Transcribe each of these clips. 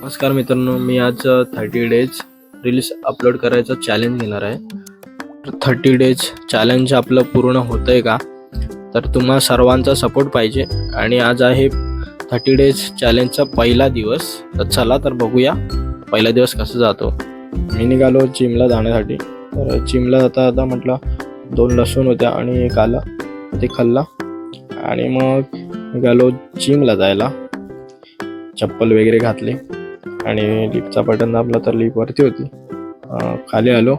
नमस्कार मित्रांनो, मी आज 30 डेज रील्स अपलोड करायचं चॅलेंज घेणार आहे. तर 30 डेज चॅलेंज आपलं पूर्ण होतंय का, तर तुम्हा सर्वांचा सपोर्ट पाहिजे. आणि आज आहे 30 डेज चॅलेंजचा पहिला दिवस. तर चला तर बघूया पहिला दिवस कसा जातो. मी निघालो जिमला जाण्यासाठी. तर जिमला जाता म्हटलं 2 लसूण होत्या आणि एक आलं, ते खाल्ला आणि मग निघालो जिमला जायला. चप्पल वगैरे घातली आणि लिफ्टचा बटन दाबला तर लिफ्ट वरती होती. खाली आलो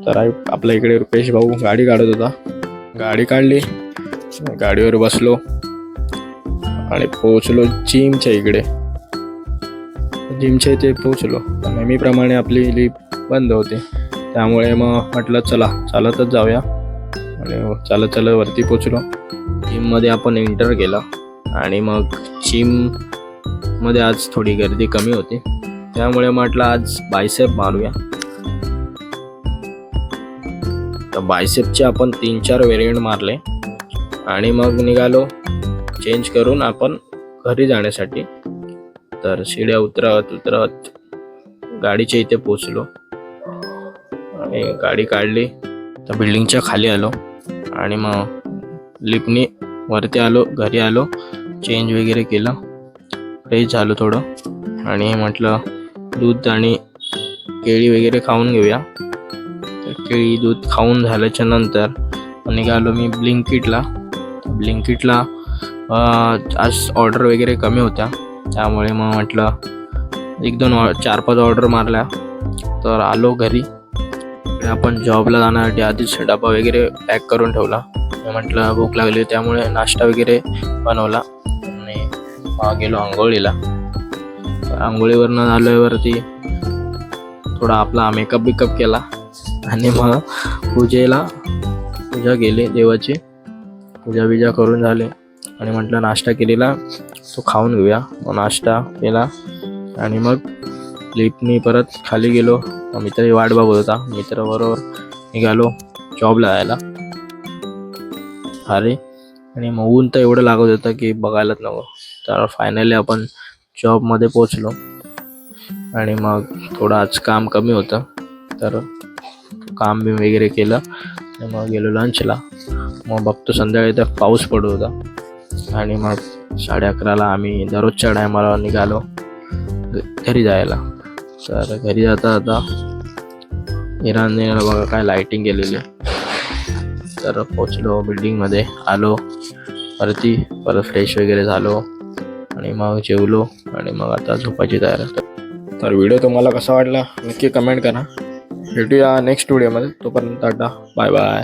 तर आपल्या इकडे रुपेश भाऊ गाडी काढत होता. गाडी काढली, गाडीवर बसलो आणि पोहोचलो जिमच्या इकडे. जिमच्या इथे पोहोचलो. नेहमीप्रमाणे आपली लिफ्ट बंद होते, त्यामुळे मग म्हटलं चला चालतच जाऊया. आणि चालत वरती पोहोचलो. जिममध्ये आपण एंटर केलं आणि मग जिममध्ये आज थोडी गर्दी कमी होती, त्यामुळे म्हटलं आज बायसेप मारूया. तर बायसेपचे आपण 3-4 व्हेरियंट मारले आणि मग निघालो चेंज करून आपण घरी जाण्यासाठी. तर शिड्या उतरत गाडीच्या इथे पोचलो आणि गाडी काढली. तर बिल्डिंगच्या खाली आलो आणि मग लिफ्टने वरती आलो, घरी आलो, चेंज वगैरे केलं, फ्रेश झालो थोडं आणि म्हटलं दूध आणि केळी वगैरे खाऊन घेऊया. तर केळी दूध खाऊन झाल्याच्या नंतर निघालो मी ब्लिंकिटला. आज ऑर्डर वगैरे कमी होत्या, त्यामुळे मग म्हटलं 1-2-4-5 ऑर्डर मारल्या. तर आलो घरी. आपण जॉबला जाण्यासाठी आधीच डबा वगैरे पॅक करून ठेवला. म्हटलं भूक लागली, त्यामुळे नाश्ता वगैरे बनवला आणि मग गेलो आंघोळीला. आंघोळीवरनं आल्यावरती थोडा आपला मेकअप केला आणि मग पूजा केली, देवाची पूजा करून झाले आणि म्हटलं नाश्ता केलेला तो खाऊन घेऊया. मग नाश्ता केला आणि मग लिफ्टनी परत खाली गेलो. मित्र वाट बघत होता, मित्राबरोबर निघालो जॉबला जायला. अरे आणि मग ऊन तर एवढं लागत होतं की बघायलाच नको. तर फायनली आपण जॉबमध्ये पोचलो आणि मग थोडं आज काम कमी होतं, तर काम वगैरे केलं आणि मग गेलो लंचला. मग बघतो संध्याकाळी तर पाऊस पडत होता आणि मग 11:30ला आम्ही दररोजच्या टायमाला निघालो घरी जायला. तर घरी जाता इराणने बघा काय लाईटिंग केलेली. तर पोचलो बिल्डिंगमध्ये, आलो वरती, परत फ्रेश वगैरे झालो आणि मग जेवलो आणि मग आता झोपायची तयारी. तर व्हिडिओ तुम्हाला कसा वाटला नक्की कमेंट करा. भेटूया नेक्स्ट व्हिडिओमध्ये. तोपर्यंत टाटा, बाय बाय.